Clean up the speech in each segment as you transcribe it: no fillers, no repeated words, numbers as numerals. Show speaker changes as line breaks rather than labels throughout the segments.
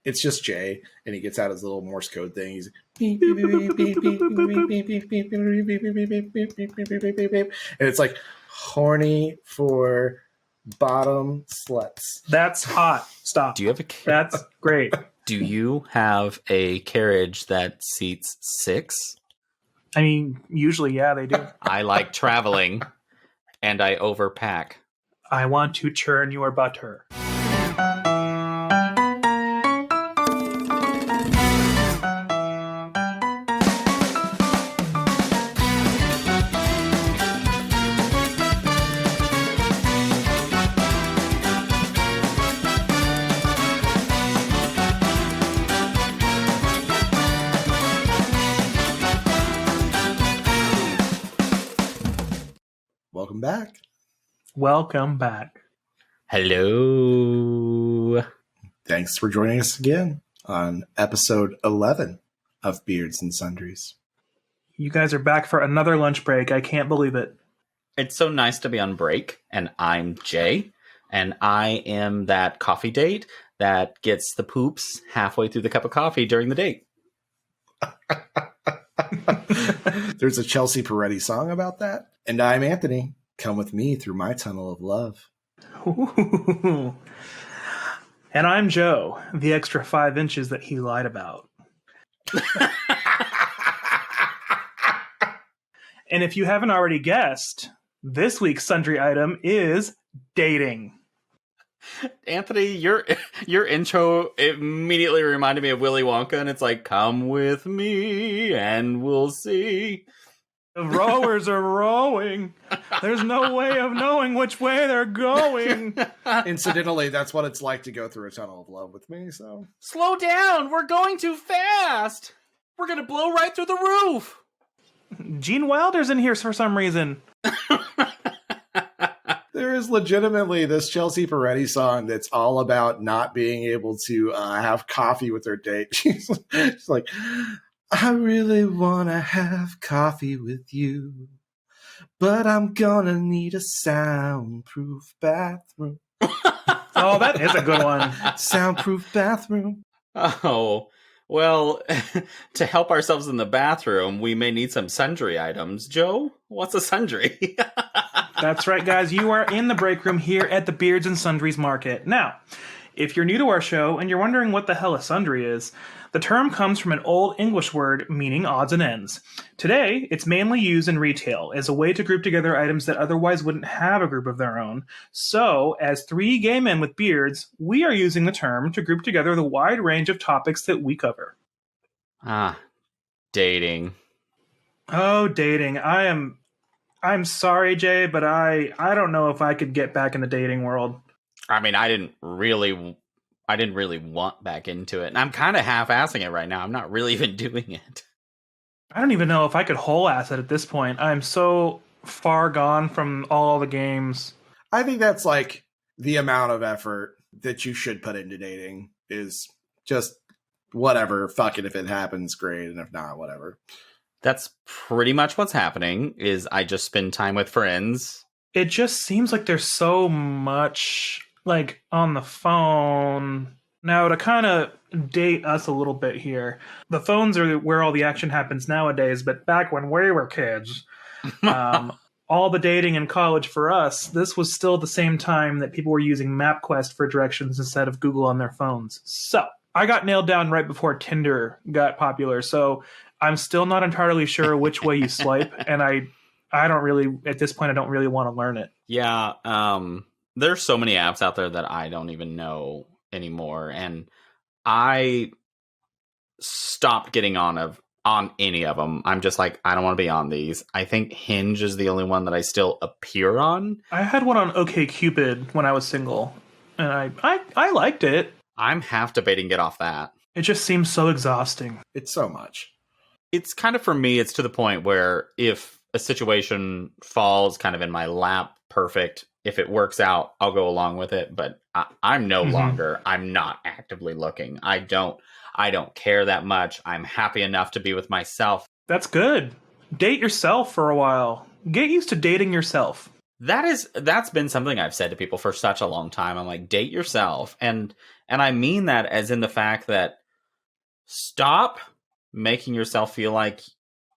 It's just Jay, and he gets out his little Morse code thing. He's beep, beep, beep, beep, beep, beep, beep, beep, beep, beep, beep, beep, beep, beep, beep, beep, beep, beep, beep, beep. And it's like horny for bottom sluts.
That's hot. Stop.
Do you have a
That's great.
Do you have a carriage that seats 6?
I mean, usually, yeah, they do.
I like traveling, and I overpack.
I want to churn your butter.
Welcome back.
Welcome back.
Hello.
Thanks for joining us again on episode 11 of Beards and Sundries.
You guys are back for another lunch break. I can't believe it.
It's so nice to be on break, and I'm Jay, and I am that coffee date that gets the poops halfway through the cup of coffee during the date.
There's a Chelsea Peretti song about that. And I'm Anthony. Come with me through my tunnel of love.
Ooh. And I'm Joe, the extra 5 inches that he lied about. And if you haven't already guessed, this week's sundry item is dating.
Anthony, your intro immediately reminded me of Willy Wonka, and it's like, come with me and we'll see.
The rowers are rowing. There's no way of knowing which way they're going.
Incidentally, that's what it's like to go through a tunnel of love with me, so.
Slow down! We're going too fast! We're gonna blow right through the roof!
Gene Wilder's in here for some reason.
There is legitimately this Chelsea Peretti song that's all about not being able to have coffee with her date. She's like, I really want to have coffee with you, but I'm gonna need a soundproof bathroom.
Oh, that is a good one.
Soundproof bathroom.
Oh, well, to help ourselves in the bathroom, we may need some sundry items. Joe, what's a sundry?
That's right, guys. You are in the break room here at the Beards and Sundries Market. Now, if you're new to our show and you're wondering what the hell a sundry is, the term comes from an old English word meaning odds and ends. Today, it's mainly used in retail as a way to group together items that otherwise wouldn't have a group of their own. So, as 3 gay men with beards, we are using the term to group together the wide range of topics that we cover.
Dating.
Oh, dating. I'm sorry, Jay, but I don't know if I could get back in the dating world.
I mean, I didn't really want back into it. And I'm kind of half-assing it right now. I'm not really even doing it.
I don't even know if I could whole-ass it at this point. I'm so far gone from all the games.
I think that's like the amount of effort that you should put into dating is just whatever. Fuck it. If it happens, great. And if not, whatever.
That's pretty much what's happening, is I just spend time with friends.
It just seems like there's so much, like, on the phone. Now, to kind of date us a little bit here, the phones are where all the action happens nowadays, but back when we were kids, all the dating in college for us, this was still the same time that people were using MapQuest for directions instead of Google on their phones. So, I got nailed down right before Tinder got popular, so I'm still not entirely sure which way you swipe, and I don't really, at this point, I don't really want to learn it.
Yeah, there's so many apps out there that I don't even know anymore, and I stopped getting on any of them. I'm just like, I don't want to be on these. I think Hinge is the only one that I still appear on.
I had one on OkCupid when I was single, and I liked it.
I'm half debating get off that.
It just seems so exhausting.
It's so much.
It's kind of, for me, it's to the point where if a situation falls kind of in my lap, perfect. If it works out, I'll go along with it. But I'm no longer, I'm not actively looking. I don't care that much. I'm happy enough to be with myself.
That's good. Date yourself for a while. Get used to dating yourself.
That's been something I've said to people for such a long time. I'm like, date yourself. And And I mean that as in the fact that stop making yourself feel like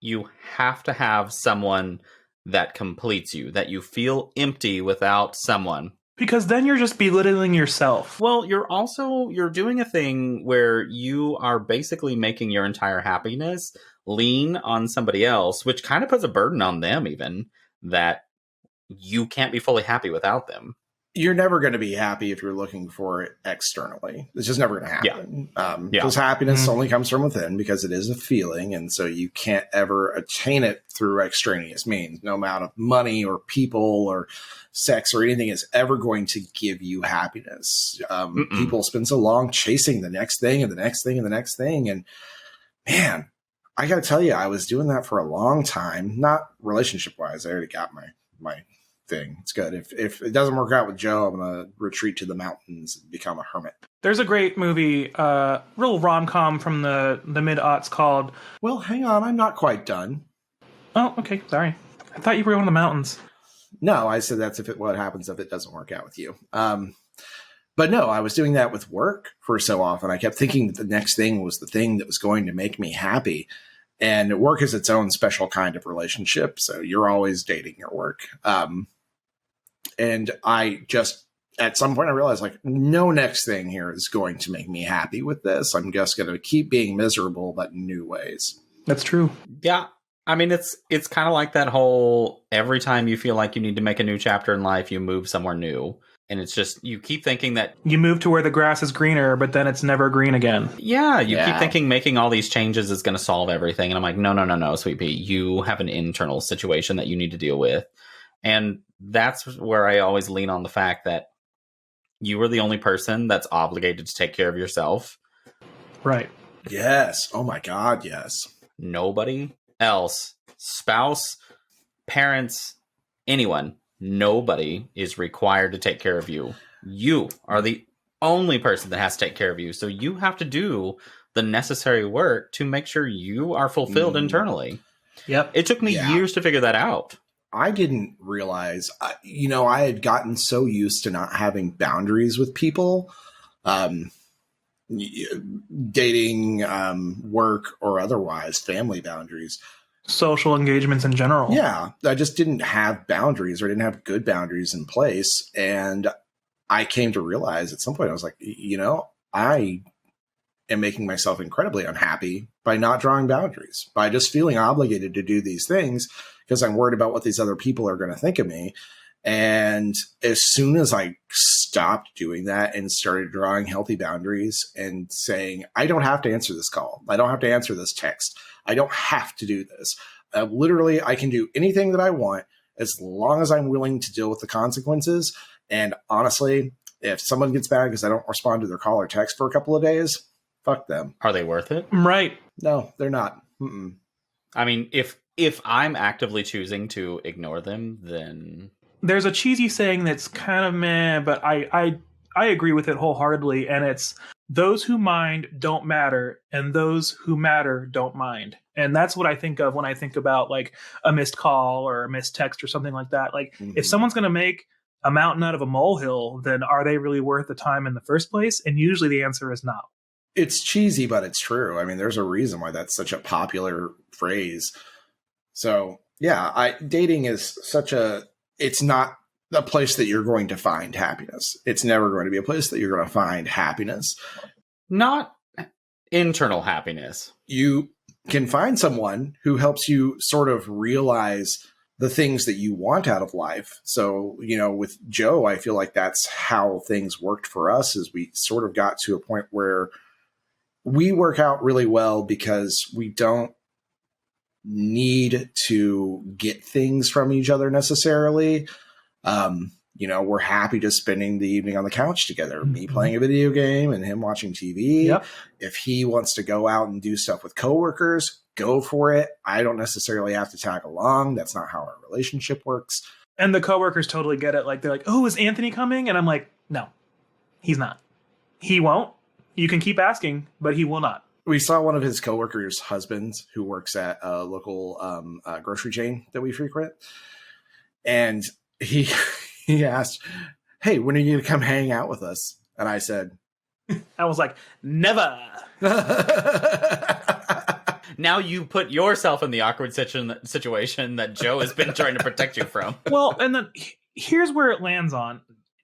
you have to have someone that completes you, that you feel empty without someone.
Because then you're just belittling yourself.
Well, you're doing a thing where you are basically making your entire happiness lean on somebody else, which kind of puts a burden on them even, that you can't be fully happy without them.
You're never going to be happy if you're looking for it externally. It's just never going to happen. Because happiness only comes from within, because it is a feeling. And so you can't ever attain it through extraneous means. No amount of money or people or sex or anything is ever going to give you happiness. People spend so long chasing the next thing and the next thing and the next thing. And man, I got to tell you, I was doing that for a long time, not relationship wise. I already got my thing. It's good. If it doesn't work out with Joe, I'm going to retreat to the mountains and become a hermit.
There's a great movie, real rom-com from the mid-aughts called...
Well, hang on. I'm not quite done.
Oh, okay. Sorry. I thought you were going to the mountains.
No, I said that's what happens if it doesn't work out with you. But no, I was doing that with work for so often. I kept thinking that the next thing was the thing that was going to make me happy. And work is its own special kind of relationship. So you're always dating your work. And I just, at some point I realized, like, no next thing here is going to make me happy with this. I'm just going to keep being miserable, but in new ways.
That's true.
Yeah. I mean, it's kind of like that whole, every time you feel like you need to make a new chapter in life, you move somewhere new. And it's just, you keep thinking that...
You move to where the grass is greener, but then it's never green again.
Yeah, you keep thinking making all these changes is going to solve everything. And I'm like, no, Sweet Pea. You have an internal situation that you need to deal with. And that's where I always lean on the fact that you are the only person that's obligated to take care of yourself.
Right.
Yes. Oh my God, yes.
Nobody else, spouse, parents, anyone, nobody is required to take care of you. You are the only person that has to take care of you. So you have to do the necessary work to make sure you are fulfilled internally.
Yep.
It took me years to figure that out.
I didn't realize, I had gotten so used to not having boundaries with people, dating, work, or otherwise, family boundaries.
Social engagements in general.
Yeah, I just didn't have boundaries, or I didn't have good boundaries in place. And I came to realize at some point, I was like, I am making myself incredibly unhappy by not drawing boundaries, by just feeling obligated to do these things because I'm worried about what these other people are going to think of me. And as soon as I stopped doing that and started drawing healthy boundaries and saying, I don't have to answer this call. I don't have to answer this text. I don't have to do this. Literally, I can do anything that I want as long as I'm willing to deal with the consequences. And honestly, if someone gets mad because I don't respond to their call or text for a couple of days, fuck them.
Are they worth it?
Right.
No, they're not. Mm-mm.
I mean, if I'm actively choosing to ignore them, then...
There's a cheesy saying that's kind of meh, but I agree with it wholeheartedly, and it's those who mind don't matter, and those who matter don't mind. And that's what I think of when I think about like a missed call or a missed text or something like that. Like if someone's going to make a mountain out of a molehill, then are they really worth the time in the first place? And usually the answer is no.
It's cheesy, but it's true. I mean, there's a reason why that's such a popular phrase. So yeah, dating is it's not a place that you're going to find happiness. It's never going to be a place that you're going to find happiness.
Not internal happiness.
You can find someone who helps you sort of realize the things that you want out of life. So, with Joe, I feel like that's how things worked for us, is we sort of got to a point where we work out really well because we don't need to get things from each other necessarily. We're happy just spending the evening on the couch together, me playing a video game and him watching TV.
Yep.
If he wants to go out and do stuff with coworkers, go for it. I don't necessarily have to tag along. That's not how our relationship works. And
the coworkers totally get it. Like, they're like, oh, is Anthony coming? And I'm like, no, he's not. He won't. You can keep asking, but he will not.
We saw one of his coworkers' husbands who works at a local grocery chain that we frequent. And he asked, hey, when are you going to come hang out with us? And I said,
I was like, never.
Now you put yourself in the awkward situation that Joe has been trying to protect you from.
Well, and then here's where it lands on.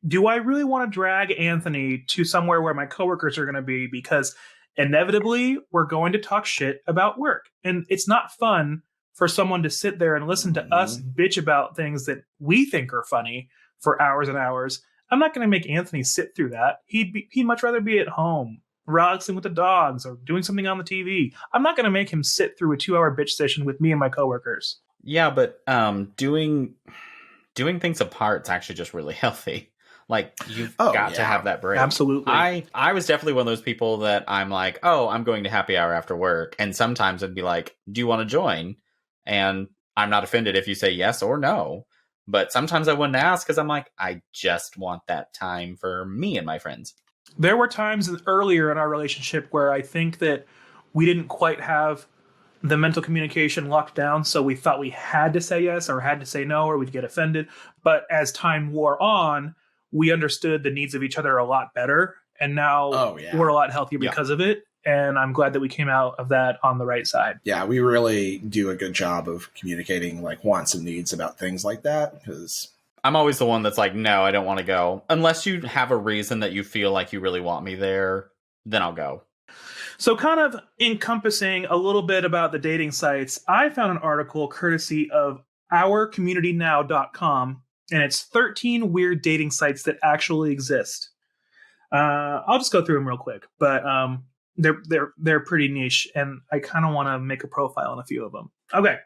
Do I really want to drag Anthony to somewhere where my coworkers are going to be? Because inevitably we're going to talk shit about work. And it's not fun for someone to sit there and listen to us bitch about things that we think are funny for hours and hours. I'm not going to make Anthony sit through that. He'd much rather be at home, relaxing with the dogs or doing something on the TV. I'm not going to make him sit through a 2-hour bitch session with me and my coworkers.
Yeah, but doing things apart is actually just really healthy. Like, you've got to have that break.
Absolutely.
I was definitely one of those people that I'm like, oh, I'm going to happy hour after work. And sometimes I'd be like, do you want to join? And I'm not offended if you say yes or no. But sometimes I wouldn't ask because I'm like, I just want that time for me and my friends.
There were times earlier in our relationship where I think that we didn't quite have the mental communication locked down, so we thought we had to say yes or had to say no or we'd get offended. But as time wore on, we understood the needs of each other a lot better. And now we're a lot healthier because of it. And I'm glad that we came out of that on the right side.
Yeah, we really do a good job of communicating like wants and needs about things like that. Because
I'm always the one that's like, no, I don't want to go. Unless you have a reason that you feel like you really want me there, then I'll go.
So kind of encompassing a little bit about the dating sites, I found an article courtesy of ourcommunitynow.com, and it's 13 weird dating sites that actually exist. I'll just go through them real quick, but they're pretty niche, and I kind of want to make a profile on a few of them. Okay.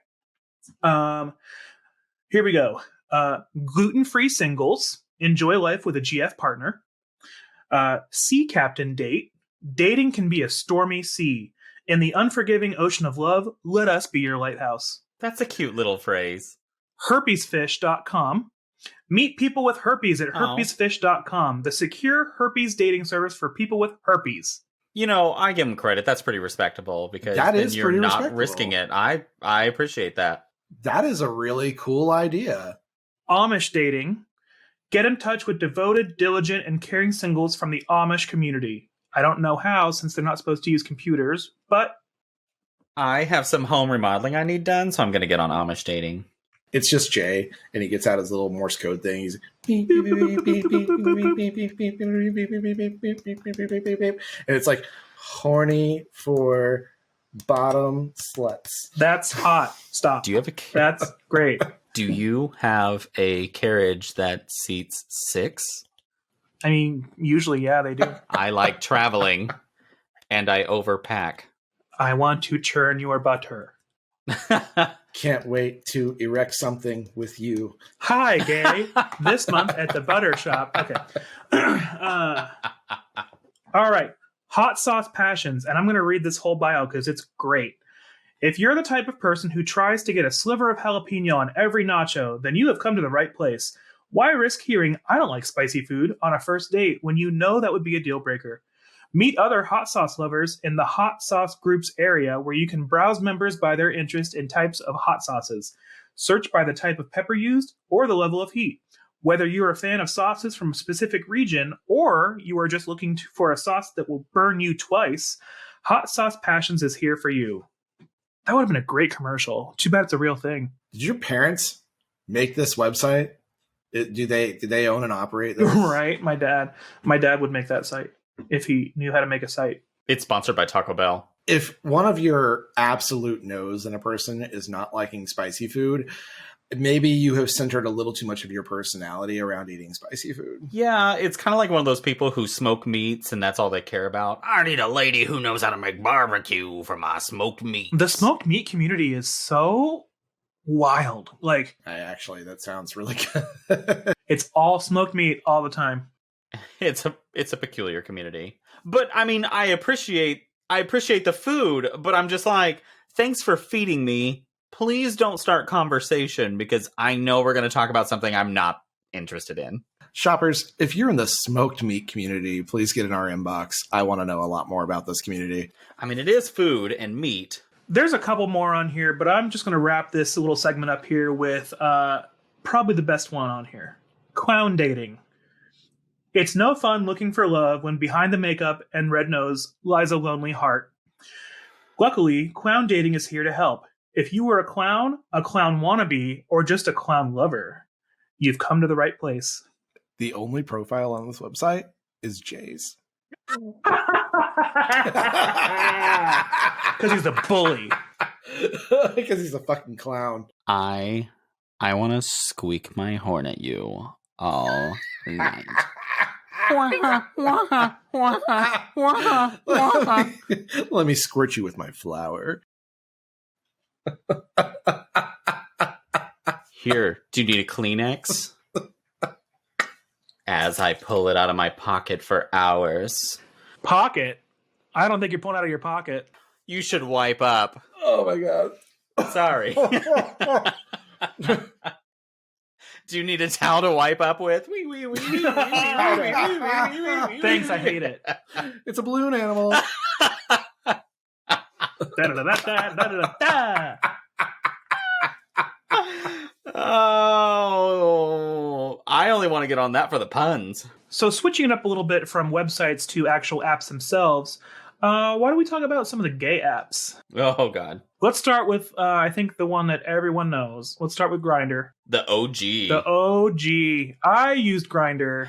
Here we go. Gluten-free singles, enjoy life with a GF partner. Sea captain date, dating can be a stormy sea. In the unforgiving ocean of love, let us be your lighthouse.
That's a cute little phrase.
Herpesfish.com. Meet people with herpes at herpesfish.com, the secure herpes dating service for people with herpes.
You know, I give them credit. That's pretty respectable because
that
then
is
you're not risking it. I appreciate that.
That is a really cool idea.
Amish dating. Get in touch with devoted, diligent, and caring singles from the Amish community. I don't know how, since they're not supposed to use computers, but
I have some home remodeling I need done, so I'm going to get on Amish dating.
It's just Jay, and he gets out his little Morse code thing. He's and it's like horny for bottom sluts.
That's hot. Stop.
Do you have a?
That's great.
Do you have a carriage that seats 6?
I mean, usually, yeah, they do.
I like traveling, and I overpack.
I want to churn your butter.
Can't wait to erect something with you.
Hi, gay. This month at the butter shop. Okay. All right. Hot sauce passions. And I'm going to read this whole bio because it's great. If you're the type of person who tries to get a sliver of jalapeno on every nacho, then you have come to the right place. Why risk hearing, I don't like spicy food, on a first date when you know that would be a deal breaker? Meet other hot sauce lovers in the hot sauce groups area where you can browse members by their interest in types of hot sauces. Search by the type of pepper used or the level of heat. Whether you're a fan of sauces from a specific region or you are just looking for a sauce that will burn you twice, Hot Sauce Passions is here for you. That would have been a great commercial. Too bad it's a real thing.
Did your parents make this website? Do they own and operate this?
Right, my dad would make that site if he knew how to make a site.
It's sponsored by Taco Bell.
If one of your absolute no's in a person is not liking spicy food, maybe you have centered a little too much of your personality around eating spicy food.
Yeah, it's kind of like one of those people who smoke meats and that's all they care about. I need a lady who knows how to make barbecue for my smoked meat.
The smoked meat community is so wild. Like,
that sounds really good.
It's all smoked meat all the time.
It's a peculiar community. But I mean, I appreciate the food, but I'm just like, thanks for feeding me. Please don't start conversation because I know we're going to talk about something I'm not interested in.
Shoppers, if you're in the smoked meat community, please get in our inbox. I want to know a lot more about this community.
I mean, it is food and meat.
There's a couple more on here, but I'm just going to wrap this little segment up here with probably the best one on here. Clown dating. It's no fun looking for love when behind the makeup and red nose lies a lonely heart. Luckily, clown dating is here to help. If you were a clown wannabe, or just a clown lover, you've come to the right place.
The only profile on this website is Jay's.
Because he's a bully.
Because he's a fucking clown.
I want to squeak my horn at you all night.
Let me squirt you with my flower.
Here, do you need a Kleenex? As I pull it out of my pocket for hours.
Pocket? I don't think you're pulling out of your pocket.
You should wipe up.
Oh my god.
Sorry. Do you need a towel to wipe up with?
Thanks, I hate it.
It's a balloon animal.
Oh, I only want to get on that for the puns.
So switching it up a little bit from websites to actual apps themselves, why don't we talk about some of the gay apps?
Oh, God.
Let's start with, I think, the one that everyone knows. Let's start with Grindr.
The OG.
The OG. I used Grindr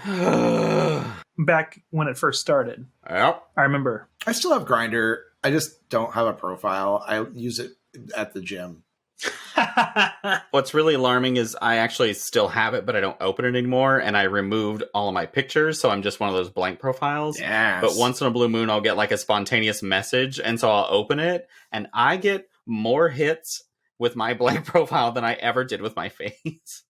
back when it first started.
Yep.
I remember.
I still have Grindr. I just don't have a profile. I use it at the gym.
What's really alarming is I actually still have it, but I don't open it anymore, and I removed all of my pictures, so I'm just one of those blank profiles.
Yes.
But once in a blue moon, I'll get like a spontaneous message, and so I'll open it, and I get more hits with my blank profile than I ever did with my face.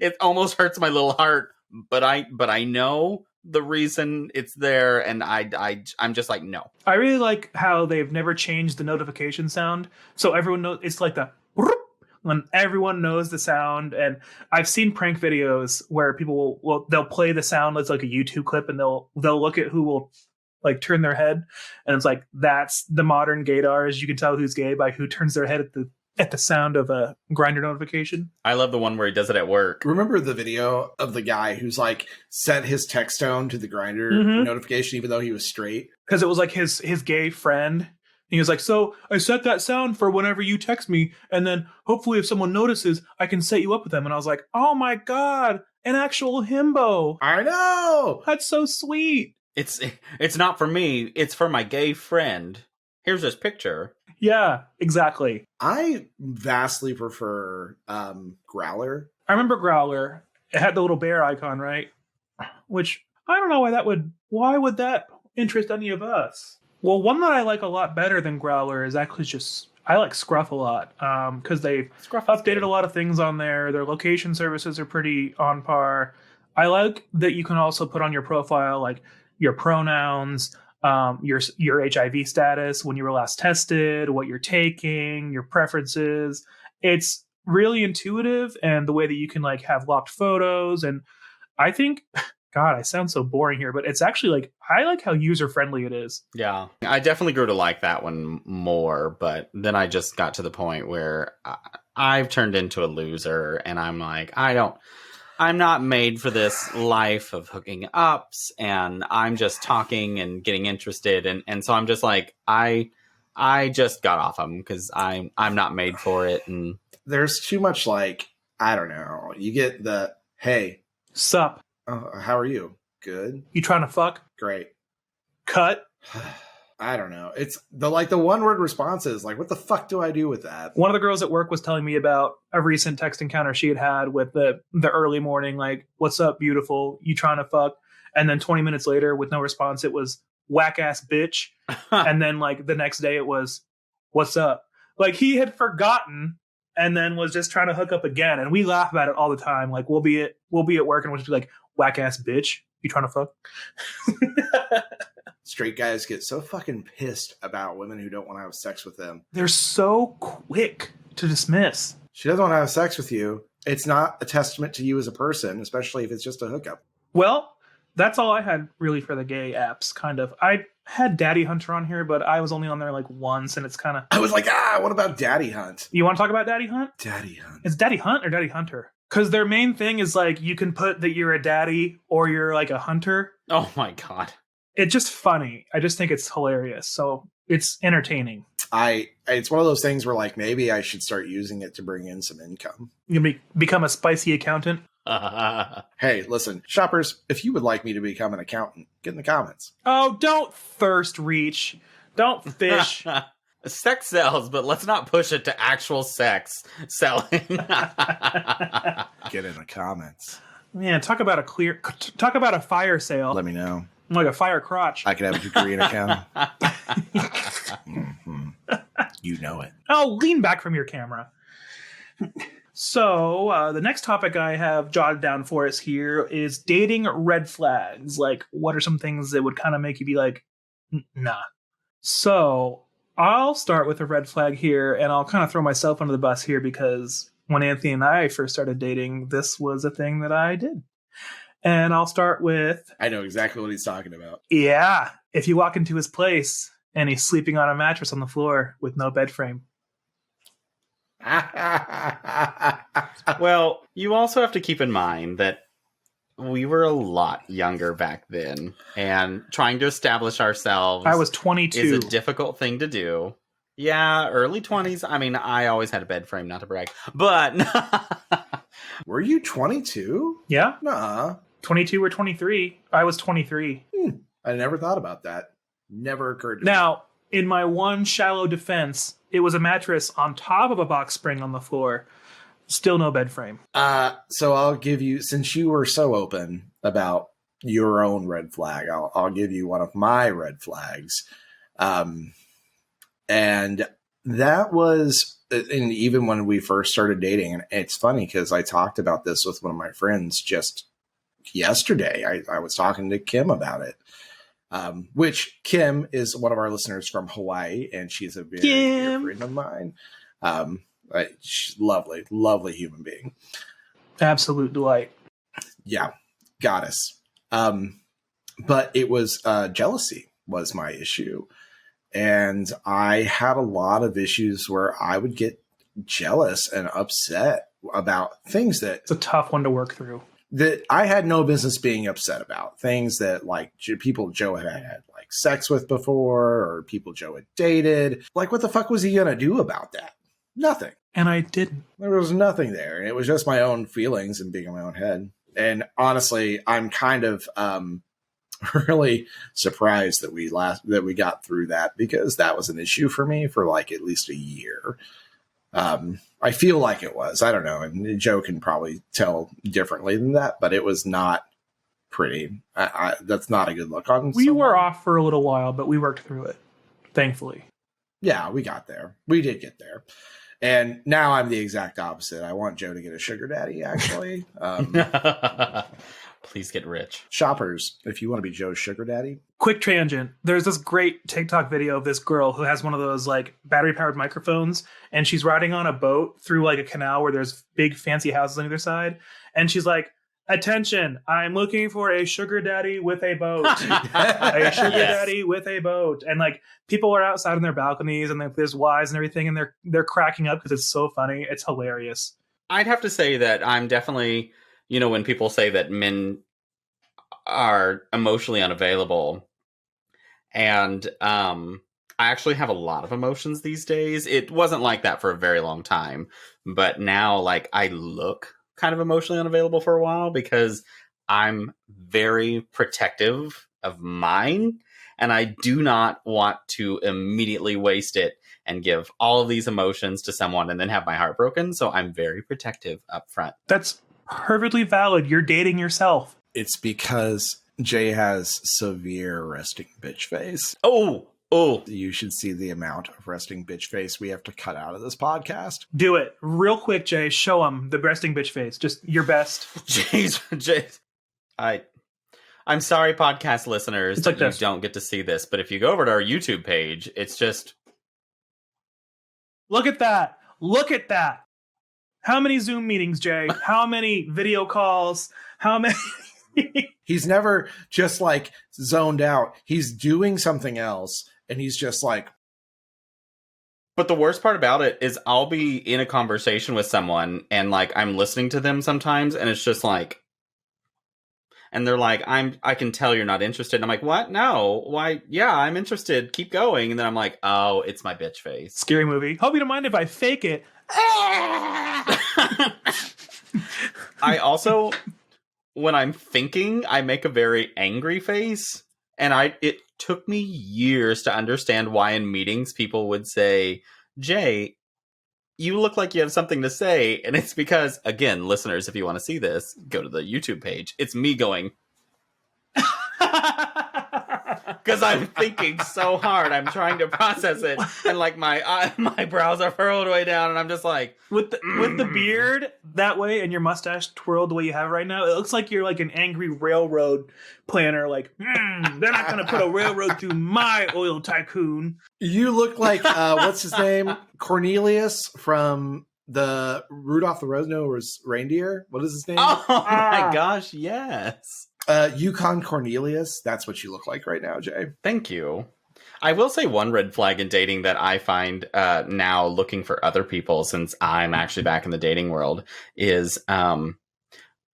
It almost hurts my little heart, but I know the reason it's there, and I'm just like, no.
I really like how they've never changed the notification sound, so everyone knows it's like the when everyone knows the sound. And I've seen prank videos where people they'll play the sound as like a YouTube clip, and they'll look at who will like turn their head, and it's like that's the modern gaydars. You can tell who's gay by who turns their head at the sound of a Grindr notification.
I love the one where he does it at work.
Remember the video of the guy who's like set his text tone to the Grindr notification even though he was straight?
Because it was like his gay friend. He was like, so I set that sound for whenever you text me, and then hopefully if someone notices, I can set you up with them. And I was like, oh my God, an actual himbo.
I know!
That's so sweet.
It's not for me, it's for my gay friend. Here's his picture.
Yeah, exactly.
I vastly prefer Growler.
I remember Growler. It had the little bear icon, right? Which, I don't know why would that interest any of us? Well, one that I like a lot better than Growler is actually I like Scruff a lot, because they've updated a lot of things on there. Their location services are pretty on par. I like that you can also put on your profile, like, your pronouns, your HIV status, when you were last tested, what you're taking, your preferences. It's really intuitive, and the way that you can like have locked photos. And I think, God, I sound so boring here, but it's actually like, I like how user friendly it is. Yeah.
I definitely grew to like that one more, but then I just got to the point where I've turned into a loser, and I'm like, I'm not made for this life of hooking ups, and I'm just talking and getting interested. And so I'm just like, I just got off them because I'm not made for it. And
there's too much like, I don't know. You get the, hey.
Sup?
How are you? Good.
You trying to fuck?
Great.
Cut?
I don't know. It's the one word responses. Like, what the fuck do I do with that?
One of the girls at work was telling me about a recent text encounter she had with the early morning, like, what's up, beautiful? You trying to fuck? And then 20 minutes later, with no response, it was whack ass bitch. And then like the next day it was, what's up? Like, he had forgotten and then was just trying to hook up again. And we laugh about it all the time. Like, we'll be at work and we'll just be like, whack ass bitch. You trying to fuck?
Straight guys get so fucking pissed about women who don't want to have sex with them.
They're so quick to dismiss.
She doesn't want to have sex with you. It's not a testament to you as a person, especially if it's just a hookup.
Well, that's all I had really for the gay apps, kind of. I had Daddy Hunter on here, but I was only on there like once, and it's kind of...
I was like, what about Daddy Hunt?
You want to talk about Daddy Hunt?
Daddy Hunt.
It's Daddy Hunt or Daddy Hunter? Because their main thing is like you can put that you're a daddy or you're like a hunter.
Oh my god.
It's just funny. I just think it's hilarious. So it's entertaining.
It's one of those things where like maybe I should start using it to bring in some income.
You can become a spicy accountant.
Hey, listen, shoppers, if you would like me to become an accountant, get in the comments.
Oh, don't thirst reach. Don't fish.
Sex sells, but let's not push it to actual sex selling.
Get in the comments.
Man, talk about a fire sale.
Let me know.
Like a fire crotch.
I could have a degree in accounting. You know it.
Oh, lean back from your camera. So, the next topic I have jotted down for us here is dating red flags. Like, what are some things that would kind of make you be like, nah. So, I'll start with a red flag here, and I'll kind of throw myself under the bus here because when Anthony and I first started dating, this was a thing that I did. And I'll start with...
I know exactly what he's talking about.
Yeah, if you walk into his place and he's sleeping on a mattress on the floor with no bed frame.
Well, you also have to keep in mind that we were a lot younger back then, and trying to establish ourselves
I was 22.
is a difficult thing to do. Yeah, early 20s. I mean, I always had a bed frame, not to brag. But...
Were you 22?
Yeah.
Nah.
22 or 23. I was 23.
I never thought about that. Never occurred to me.
Now, in my one shallow defense, it was a mattress on top of a box spring on the floor. Still no bed frame.
So I'll give you, since you were so open about your own red flag, I'll give you one of my red flags. And that was, and even when we first started dating, and it's funny because I talked about this with one of my friends just yesterday. I was talking to Kim about it. Which Kim is one of our listeners from Hawaii, and she's a very dear friend of mine. She's lovely, lovely human being.
Absolute delight.
Yeah, goddess. But it was jealousy was my issue. And I had a lot of issues where I would get jealous and upset about things that...
It's a tough one to work through.
That I had no business being upset about. Things that like people Joe had like sex with before, or people Joe had dated. Like, what the fuck was he going to do about that? Nothing.
And I didn't.
There was nothing there. It was just my own feelings and being in my own head. And honestly, I'm kind of really surprised that we got through that, because that was an issue for me for like at least a year. I feel like it was. I don't know. And Joe can probably tell differently than that, but it was not pretty. That's not a good look on
We
someone.
were off for a little while, but we worked through it, thankfully.
Yeah, we got there. We did get there. And now I'm the exact opposite. I want Joe to get a sugar daddy, actually.
Please get rich.
Shoppers, if you want to be Joe's sugar daddy.
Quick tangent. There's this great TikTok video of this girl who has one of those like battery powered microphones, and she's riding on a boat through like a canal where there's big fancy houses on either side. And she's like, "Attention, I'm looking for a sugar daddy with a boat." A sugar daddy with a boat. And like people are outside on their balconies, and there's wives and everything, and they're cracking up because it's so funny. It's hilarious.
I'd have to say that I'm definitely, when people say that men are emotionally unavailable, and I actually have a lot of emotions these days. It wasn't like that for a very long time, but now like I look kind of emotionally unavailable for a while because I'm very protective of mine, and I do not want to immediately waste it and give all of these emotions to someone and then have my heart broken. So I'm very protective up front.
That's perfectly valid. You're dating yourself.
It's because Jay has severe resting bitch face.
Oh.
You should see the amount of resting bitch face we have to cut out of this podcast.
Do it. Real quick, Jay. Show them the resting bitch face. Just your best.
Jeez. I'm sorry, podcast listeners, that you don't get to see this, but if you go over to our YouTube page, it's just...
Look at that. Look at that. How many Zoom meetings, Jay? How many video calls? How many...
He's never just like zoned out. He's doing something else, and he's just like
But the worst part about it is I'll be in a conversation with someone and like I'm listening to them sometimes and it's just like, and they're like, I can tell you're not interested. And I'm like, what? No. Why? Yeah, I'm interested. Keep going. And then I'm like, oh, it's my bitch face.
Scary movie. Hope you don't mind if I fake it.
I also, when I'm thinking, I make a very angry face. And it took me years to understand why in meetings people would say, Jay, you look like you have something to say. And it's because, again, listeners, if you want to see this, go to the YouTube page. It's me going, because I'm thinking so hard. I'm trying to process it. And like my brows are furrowed way down. And I'm just like,
with the beard that way and your mustache twirled the way you have right now, it looks like you're like an angry railroad planner. Like, they're not going to put a railroad through my oil tycoon.
You look like, what's his name? Cornelius from the Rudolph the Red-Nosed Reindeer. What is his name?
oh my gosh, yes.
Yukon Cornelius. That's what you look like right now, Jay.
Thank you. I will say one red flag in dating that I find now looking for other people, since I'm actually back in the dating world, is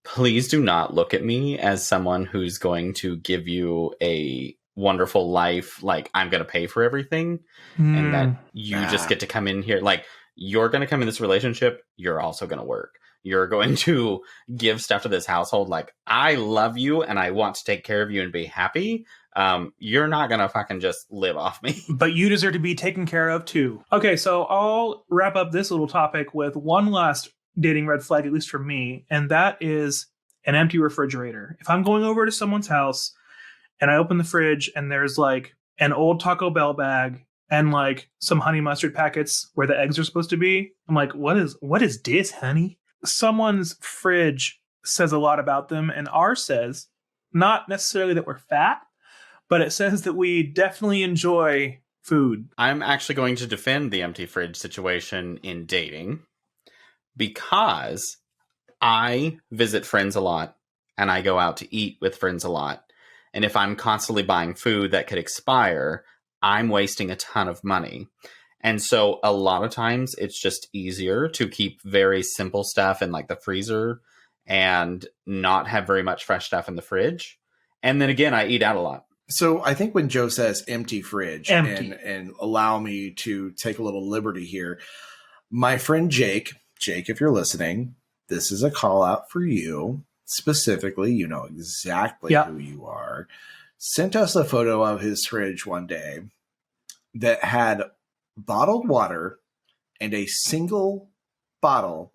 please do not look at me as someone who's going to give you a wonderful life. Like, I'm going to pay for everything and that you just get to come in here. Like, you're going to come in this relationship. You're also going to work. You're going to give stuff to this household. Like, I love you and I want to take care of you and be happy. You're not going to fucking just live off me.
But you deserve to be taken care of too. Okay, so I'll wrap up this little topic with one last dating red flag, at least for me. And that is an empty refrigerator. If I'm going over to someone's house and I open the fridge and there's like an old Taco Bell bag and like some honey mustard packets where the eggs are supposed to be, I'm like, what is this, honey? Someone's fridge says a lot about them, and ours says not necessarily that we're fat, but it says that we definitely enjoy food.
I'm actually going to defend the empty fridge situation in dating because I visit friends a lot and I go out to eat with friends a lot. And if I'm constantly buying food that could expire, I'm wasting a ton of money. And so a lot of times it's just easier to keep very simple stuff in like the freezer and not have very much fresh stuff in the fridge. And then again, I eat out a lot.
So I think when Joe says empty fridge,
Empty.
And allow me to take a little liberty here, my friend Jake, if you're listening, this is a call out for you specifically. You know exactly who you are. Sent us a photo of his fridge one day that had bottled water and a single bottle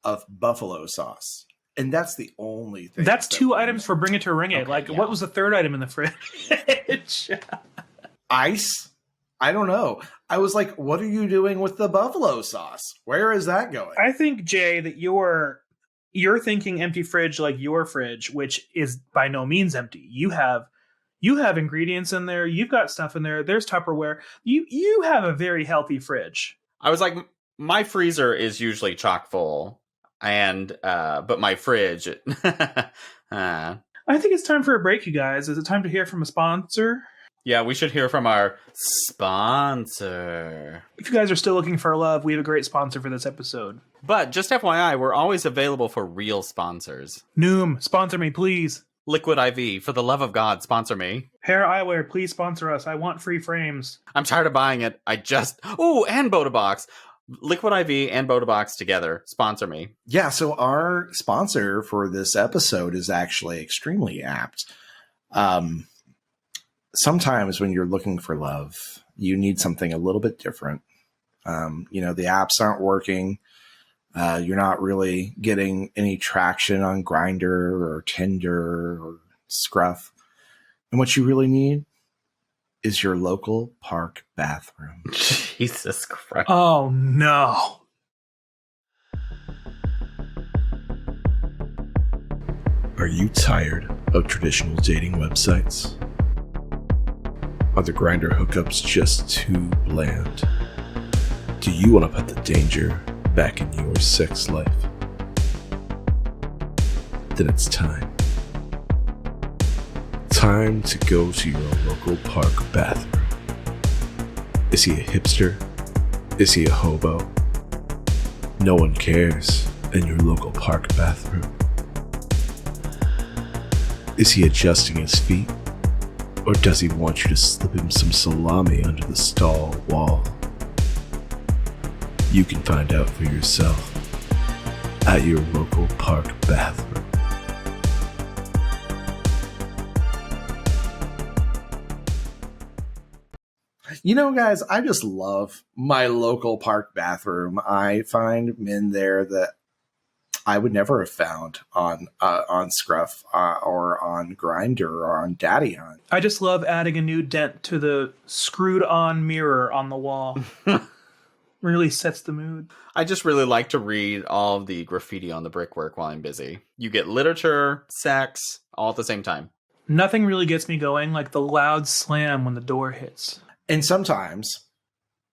of buffalo sauce. And that's the only thing.
That's two items for Bring It to Ring It. Okay, what was the third item in the fridge?
Ice? I don't know. I was like, what are you doing with the buffalo sauce? Where is that going?
I think, Jay, that you're thinking empty fridge like your fridge, which is by no means empty. You have ingredients in there. You've got stuff in there. There's Tupperware. You have a very healthy fridge.
I was like, my freezer is usually chock full, and but my fridge.
I think it's time for a break, you guys. Is it time to hear from a sponsor?
Yeah, we should hear from our sponsor.
If you guys are still looking for love, we have a great sponsor for this episode.
But just FYI, we're always available for real sponsors.
Noom, sponsor me, please.
Liquid IV, for the love of God, sponsor me.
Hair Eyewear, please sponsor us. I want free frames.
I'm tired of buying it. And Botobox. Liquid IV and Botobox together. Sponsor me.
Yeah, so our sponsor for this episode is actually extremely apt. Sometimes when you're looking for love, you need something a little bit different. The apps aren't working. You're not really getting any traction on Grindr or Tinder or Scruff. And what you really need is your local park bathroom.
Jesus Christ.
Oh, no.
Are you tired of traditional dating websites? Are the Grindr hookups just too bland? Do you want to put the danger back in your sex life? Then it's time. Time to go to your local park bathroom. Is he a hipster? Is he a hobo? No one cares in your local park bathroom. Is he adjusting his feet? Or does he want you to slip him some salami under the stall wall? You can find out for yourself at your local park bathroom. You know, guys, I just love my local park bathroom. I find men there that I would never have found on Scruff or on Grindr or on Daddy Hunt.
I just love adding a new dent to the screwed-on mirror on the wall. Really sets the mood.
I just really like to read all of the graffiti on the brickwork while I'm busy. You get literature, sex, all at the same time.
Nothing really gets me going like the loud slam when the door hits.
And sometimes,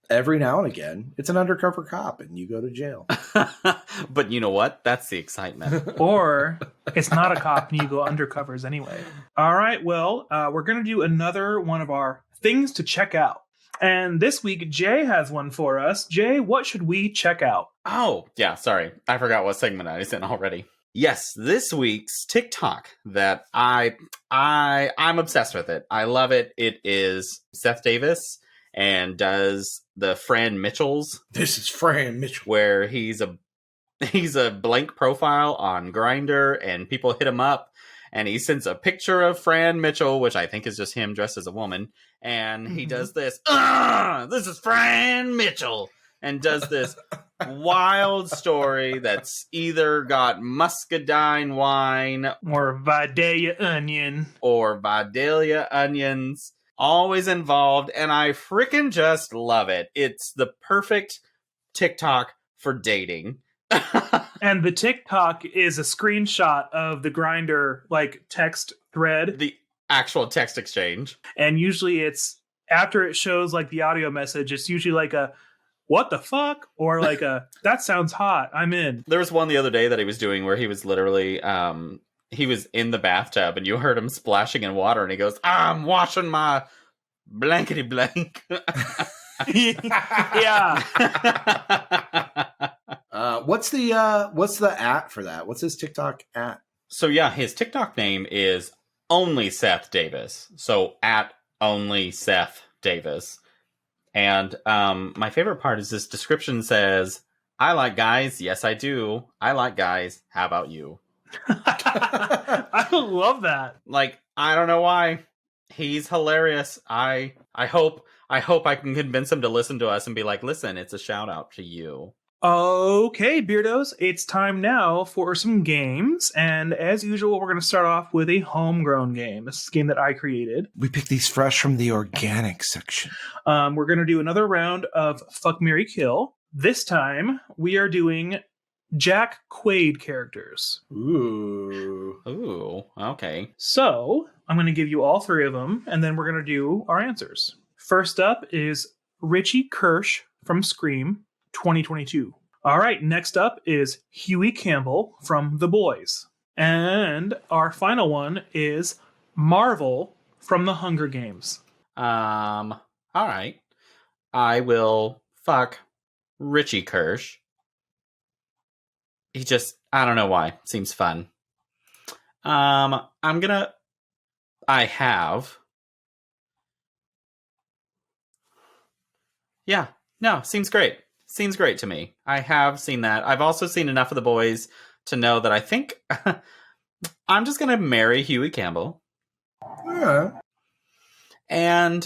every now and again, it's an undercover cop and you go to jail.
But you know what? That's the excitement.
Or it's not a cop and you go undercovers anyway. All right, well, we're going to do another one of our things to check out. And this week, Jay has one for us. Jay, what should we check out?
Oh, yeah, sorry. I forgot what segment I was in already. Yes, this week's TikTok that I'm obsessed with it. I love it. It is Seth Davis and does the Fran Mitchell's.
This is Fran Mitchell.
Where he's a blank profile on Grindr and people hit him up and he sends a picture of Fran Mitchell, which I think is just him dressed as a woman. And he does this, this is Fran Mitchell, and does this wild story that's either got muscadine wine
or Vidalia onion
or Vidalia onions, always involved. And I freaking just love it. It's the perfect TikTok for dating.
And the TikTok is a screenshot of the Grindr text thread.
The actual text exchange.
And usually it's after it shows the audio message, it's usually like a what the fuck? Or like a that sounds hot, I'm in.
There was one the other day that he was doing where he was literally he was in the bathtub and you heard him splashing in water and he goes, I'm washing my blankety blank.
Yeah.
What's the at for that? What's his TikTok at?
So yeah, his TikTok name is Only Seth Davis. So at Only Seth Davis. And my favorite part is this description says, I like guys. Yes, I do. I like guys. How about you?
I love that.
I don't know why. He's hilarious. I hope I can convince him to listen to us and be like, listen, it's a shout out to you.
Okay, Beardos, it's time now for some games. And as usual, we're going to start off with a homegrown game. This is a game that I created.
We picked these fresh from the organic section.
We're going to do another round of Fuck, Marry, Kill. This time, we are doing Jack Quaid characters.
Ooh, okay.
So, I'm going to give you all three of them, and then we're going to do our answers. First up is Richie Kirsch from Scream 2022. All right, next up is Huey Campbell from The Boys. And our final one is Marvel from The Hunger Games.
All right. I will fuck Richie Kirsch. He just, I don't know why. Seems fun. Yeah, no, seems great. Seems great to me. I have seen that. I've also seen enough of The Boys to know that I think I'm just going to marry Huey Campbell.
Yeah.
And,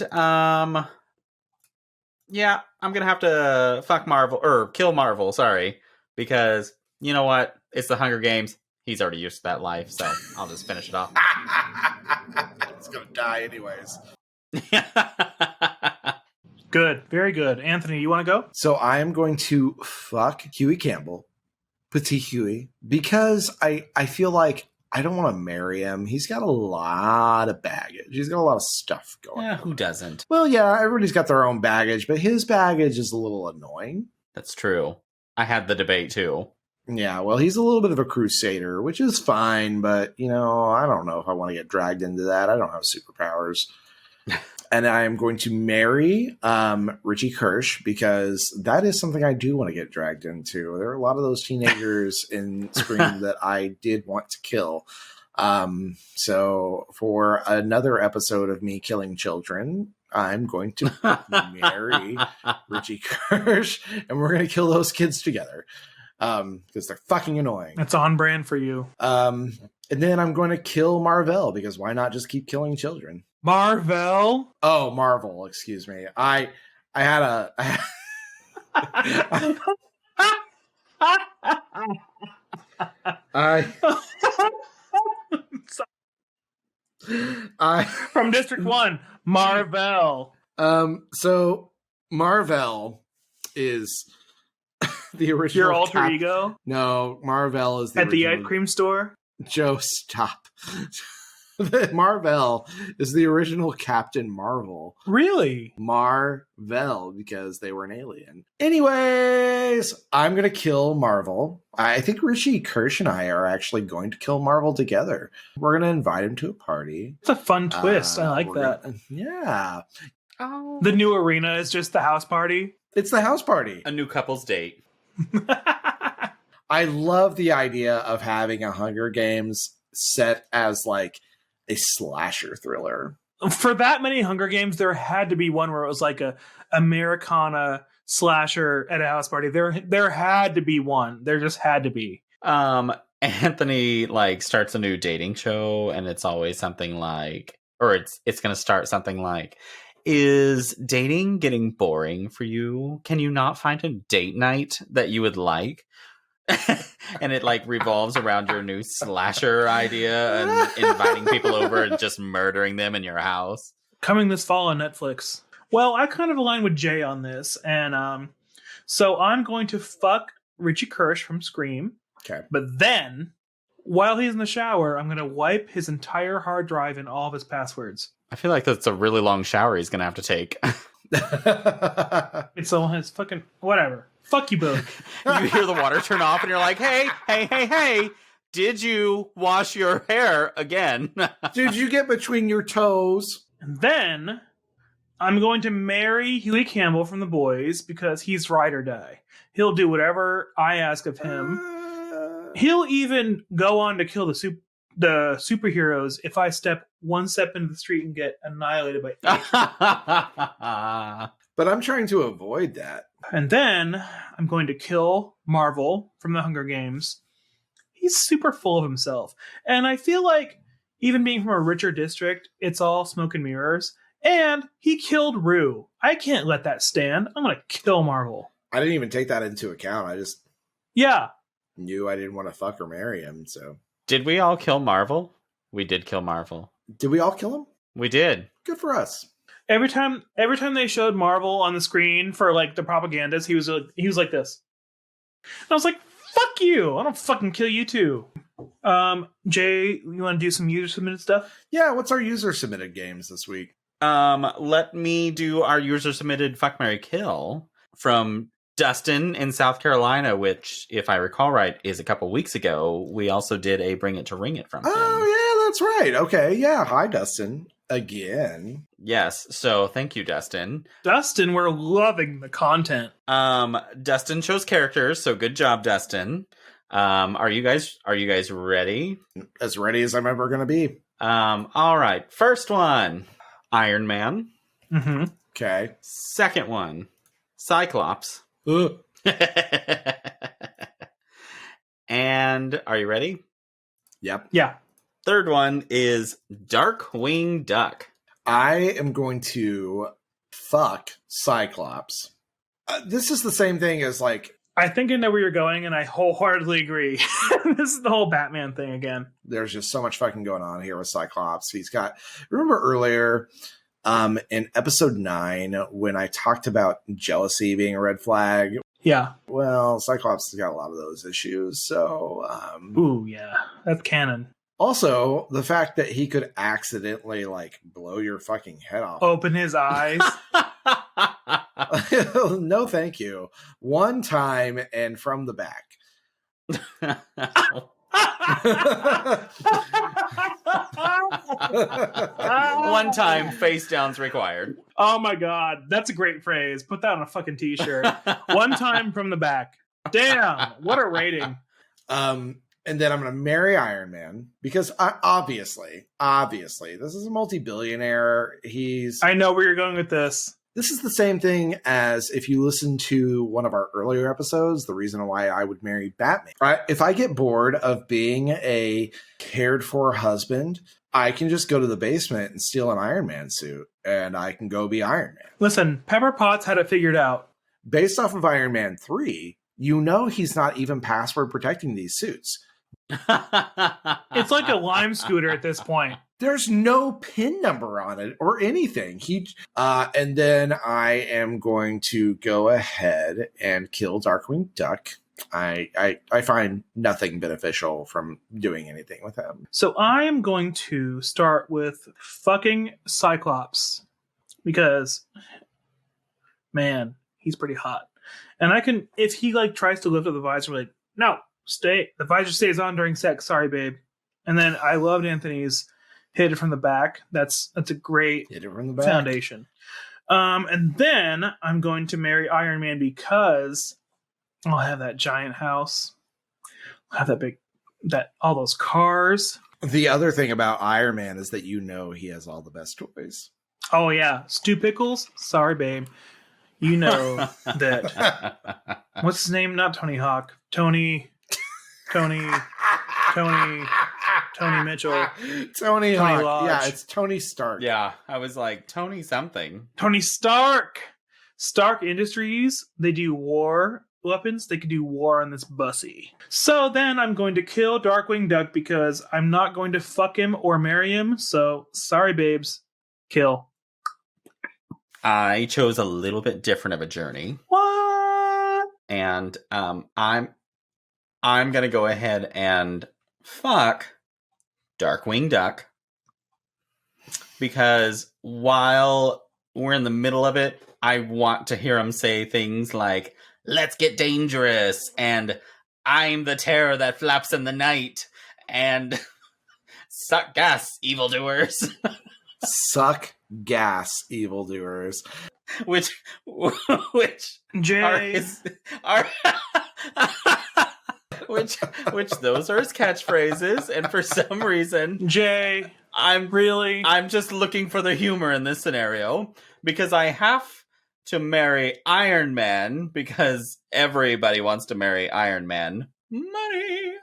yeah, I'm going to have to fuck Marvel, or kill Marvel, sorry. Because, you know what? It's the Hunger Games. He's already used to that life, so I'll just finish it off.
It's going to die anyways.
Good. Very good. Anthony, you want to go?
So I am going to fuck Huey Campbell, Petit Huey, because I feel like I don't want to marry him. He's got a lot of baggage. He's got a lot of stuff going on.
Who doesn't?
Well, yeah, everybody's got their own baggage, but his baggage is a little annoying.
That's true. I had the debate, too.
Yeah, well, he's a little bit of a crusader, which is fine, but, I don't know if I want to get dragged into that. I don't have superpowers. And I am going to marry Richie Kirsch because that is something I do want to get dragged into. There are a lot of those teenagers in Scream that I did want to kill. So for another episode of me killing children, I'm going to marry Richie Kirsch, and we're going to kill those kids together because they're fucking annoying.
That's on brand for you.
And then I'm going to kill Marvel because why not just keep killing children?
Marvel?
Oh, Marvel. Excuse me. I had a.
From District 1, Marvel.
So Marvel is the original.
Your alter ego?
No, Marvel is the
at the
original.
ice cream store.
Joe, stop. Marvel is the original Captain Marvel.
Really?
Marvel, because they were an alien. Anyways, I'm going to kill Marvel. I think Richie Kirsch and I are actually going to kill Marvel together. We're going to invite him to a party.
It's a fun twist. I like that.
Yeah.
Oh.
The new arena is just the house party.
It's the house party.
A new couple's date.
I love the idea of having a Hunger Games set as like a slasher thriller.
For that many Hunger Games, there had to be one where it was like a Americana slasher at a house party. There had to be one. There just had to be.
Anthony like starts a new dating show, and it's always something like, or it's going to start something like, is dating getting boring for you? Can you not find a date night that you would like? And it like revolves around your new slasher idea and inviting people over and just murdering them in your house.
Coming this fall on Netflix. Well, I kind of align with Jay on this, and so I'm going to fuck Richie Kirsch from Scream.
Okay.
But then, while he's in the shower, I'm going to wipe his entire hard drive and all of his passwords.
I feel like that's a really long shower he's going to have to take.
It's all his fucking whatever. Fuck you both.
You hear the water turn off and you're like, hey, did you wash your hair again?
Did you get between your toes?
And then I'm going to marry Huey Campbell from The Boys because he's ride or die. He'll do whatever I ask of him. He'll even go on to kill the superheroes if I step one step into the street and get annihilated by
But I'm trying to avoid that.
And then I'm going to kill Marvel from the Hunger Games. He's super full of himself. And I feel like, even being from a richer district, it's all smoke and mirrors. And he killed Rue. I can't let that stand. I'm going to kill Marvel.
I didn't even take that into account. I just knew I didn't want to fuck or marry him, so.
Did we all kill Marvel? We did kill Marvel.
Did we all kill him?
We did.
Good for us.
Every time they showed Marvel on the screen for like the propagandas, he was like this. And I was like, "Fuck you! I don't fucking kill you too." Jay, you want to do some user submitted stuff?
Yeah. What's our user submitted games this week?
Let me do our user submitted Fuck, Marry, Kill from Dustin in South Carolina, which, if I recall right, is a couple weeks ago. We also did a Bring It to Ring It from him.
Oh yeah, that's right. Okay, yeah. Hi, Dustin. Again.
Yes, so thank you, Dustin.
Dustin, we're loving the content.
Dustin chose characters, so good job, Dustin. Are you guys ready?
As ready as I'm ever gonna be.
All right. First one, Iron Man.
Mm-hmm.
Okay.
Second one, Cyclops. And are you ready?
Yep.
Yeah.
Third one is Darkwing Duck.
I am going to fuck Cyclops. This is the same thing as like.
I think I know where you're going, and I wholeheartedly agree. This is the whole Batman thing again.
There's just so much fucking going on here with Cyclops. He's got. Remember earlier, in episode 9 when I talked about jealousy being a red flag.
Yeah.
Well, Cyclops has got a lot of those issues. So.
Ooh, yeah, that's canon.
Also, the fact that he could accidentally, like, blow your fucking head off.
Open his eyes.
No, thank you. One time and from the back.
One time, face downs required.
Oh my god, that's a great phrase. Put that on a fucking t-shirt. One time from the back. Damn, what a rating.
And then I'm going to marry Iron Man because obviously, this is a multi-billionaire.
I know where you're going with this.
This is the same thing as if you listen to one of our earlier episodes, the reason why I would marry Batman. If I get bored of being a cared for husband, I can just go to the basement and steal an Iron Man suit and I can go be Iron Man.
Listen, Pepper Potts had it figured out.
Based off of Iron Man 3, you know he's not even password protecting these suits.
It's like a Lime scooter at this point.
There's no PIN number on it or anything. And then I am going to go ahead and kill Darkwing Duck. I find nothing beneficial from doing anything with him.
So I am going to start with fucking Cyclops because, man, he's pretty hot. And I can, if he like tries to lift up the visor, like, no, stay. The visor stays on during sex. Sorry, babe. And then I loved Anthony's hit it from the back. That's a great
hit it from the back
foundation. And then I'm going to marry Iron Man because I'll have that giant house. I'll have all those cars.
The other thing about Iron Man is that you know he has all the best toys.
Oh yeah, Stu Pickles. Sorry, babe. You know that. What's his name? Not Tony Hawk. Tony Mitchell.
Tony Hawk.
Lodge.
Yeah, it's Tony Stark.
Yeah, I was like, Tony something.
Tony Stark. Stark Industries. They do war weapons. They could do war on this bussy. So then I'm going to kill Darkwing Duck because I'm not going to fuck him or marry him. So sorry, babes. Kill.
I chose a little bit different of a journey.
What?
And I'm gonna go ahead and fuck Darkwing Duck because while we're in the middle of it, I want to hear him say things like, "Let's get dangerous," and "I'm the terror that flaps in the night," and "Suck gas, evildoers."
Suck gas, evildoers.
Which
Jay.
which those are his catchphrases, and for some reason,
Jay,
I'm just looking for the humor in this scenario because I have to marry Iron Man because everybody wants to marry Iron Man. Money.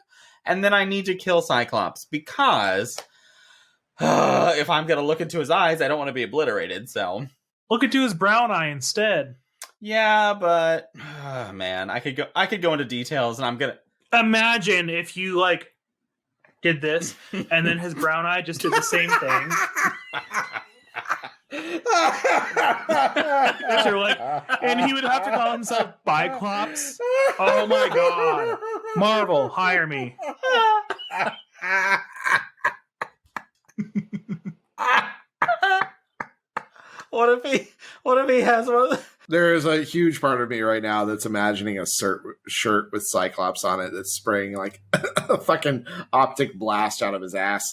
And then I need to kill Cyclops because if I'm going to look into his eyes, I don't want to be obliterated, so...
Look into his brown eye instead.
Yeah, but... man, I could go into details, and I'm going to...
Imagine if you, like, did this, and then his brown eye just did the same thing. And he would have to call himself Biclops. Oh my god. Marvel, hire me.
What if he has one of the...
There is a huge part of me right now that's imagining a shirt with Cyclops on it that's spraying like a fucking optic blast out of his ass.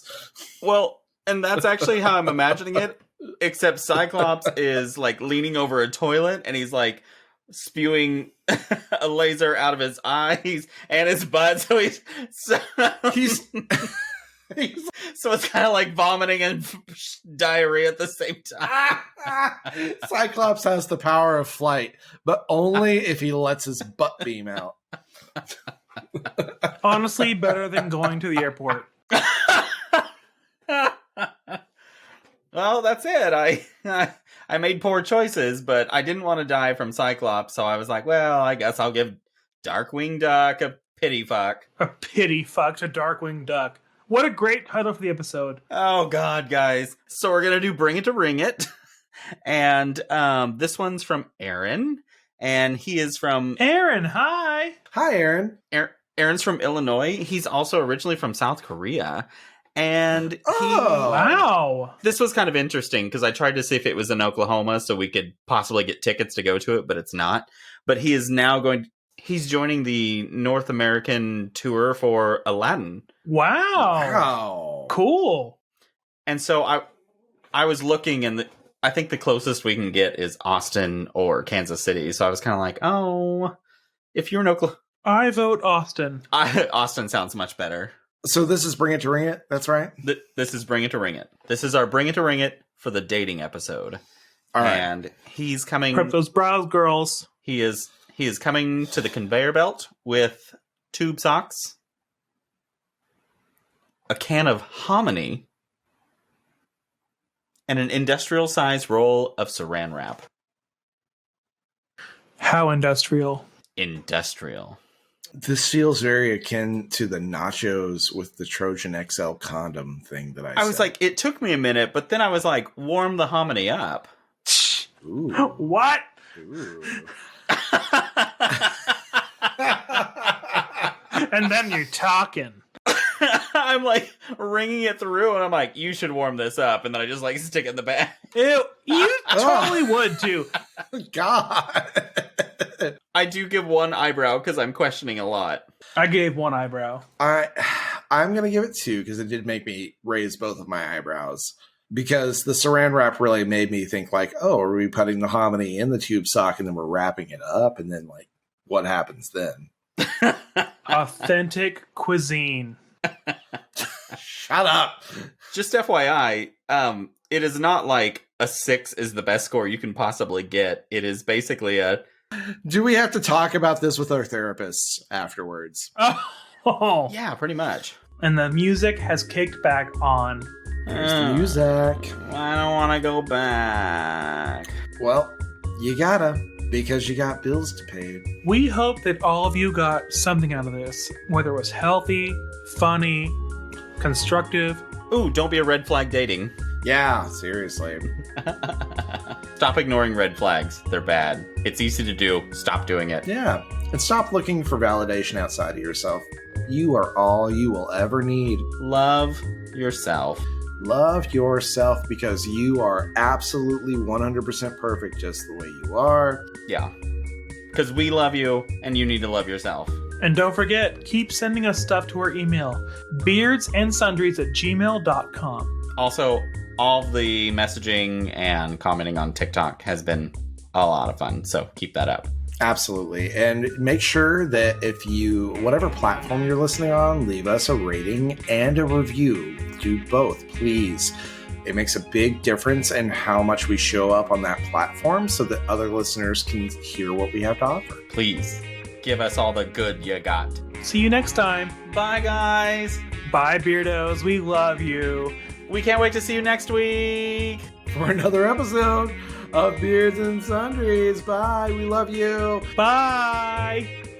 Well, and that's actually how I'm imagining it, except Cyclops is like leaning over a toilet and he's like spewing a laser out of his eyes and his butt. So he's so it's kind of like vomiting and diarrhea at the same time.
Cyclops has the power of flight, but only if he lets his butt beam out.
Honestly, better than going to the airport.
Well, that's it. I made poor choices, but I didn't want to die from Cyclops, so I was like, well, I guess I'll give Darkwing Duck a pity fuck.
A pity fuck to Darkwing Duck. What a great title for the episode.
Oh, God, guys. So we're going to do Bring It to Ring It. And this one's from Aaron. And he is from...
Aaron, hi.
Hi, Aaron.
Aaron's from Illinois. He's also originally from South Korea. And
wow.
This was kind of interesting because I tried to see if it was in Oklahoma so we could possibly get tickets to go to it, but it's not. But he is now He's joining the North American tour for Aladdin.
Wow. Cool.
And so I was looking, and I think the closest we can get is Austin or Kansas City. So I was kind of like, oh, if you're in Oklahoma...
I vote Austin.
Austin sounds much better.
So this is Bring It to Ring It? That's right?
This is Bring It to Ring It. This is our Bring It to Ring It for the dating episode.
All right.
And he's coming...
Prep those brows, girls.
He is coming to the conveyor belt with tube socks, a can of hominy, and an industrial-sized roll of saran wrap.
How industrial?
Industrial.
This feels very akin to the nachos with the Trojan XL condom thing that I
was like, it took me a minute, but then I was like, warm the hominy up.
Ooh.
What?
Ooh.
And then you're talking.
I'm like ringing it through, and I'm like, you should warm this up, and then I just like stick it in the bag.
Ew, you totally would too.
God.
I do give one eyebrow because I'm questioning a lot.
I gave one eyebrow.
I'm gonna give it 2 because it did make me raise both of my eyebrows. Because the saran wrap really made me think like, oh, are we putting the hominy in the tube sock and then we're wrapping it up, and then like, what happens then?
Authentic cuisine.
Shut up.
Just FYI, it is not like a 6 is the best score you can possibly get. It is basically a...
Do we have to talk about this with our therapists afterwards?
Oh.
Yeah, pretty much.
And the music has kicked back on.
Here's the music.
I don't want to go back.
Well, you gotta, because you got bills to pay.
We hope that all of you got something out of this, whether it was healthy, funny, constructive.
Ooh, don't be a red flag dating.
Yeah, seriously.
Stop ignoring red flags. They're bad. It's easy to do. Stop doing it.
Yeah, and stop looking for validation outside of yourself. You are all you will ever need.
Love yourself.
Love yourself because you are absolutely 100% perfect just the way you are.
Yeah. Because we love you, and you need to love yourself.
And don't forget, keep sending us stuff to our email, beardsandsundries@gmail.com.
Also, all the messaging and commenting on TikTok has been a lot of fun, so keep that up.
Absolutely. And make sure that if you, whatever platform you're listening on, leave us a rating and a review. Do both, please. It makes a big difference in how much we show up on that platform so that other listeners can hear what we have to offer.
Please, give us all the good you got.
See you next time.
Bye, guys.
Bye, Beardos. We love you.
We can't wait to see you next week.
For another episode of Beards and Sundries. Bye. We love you.
Bye.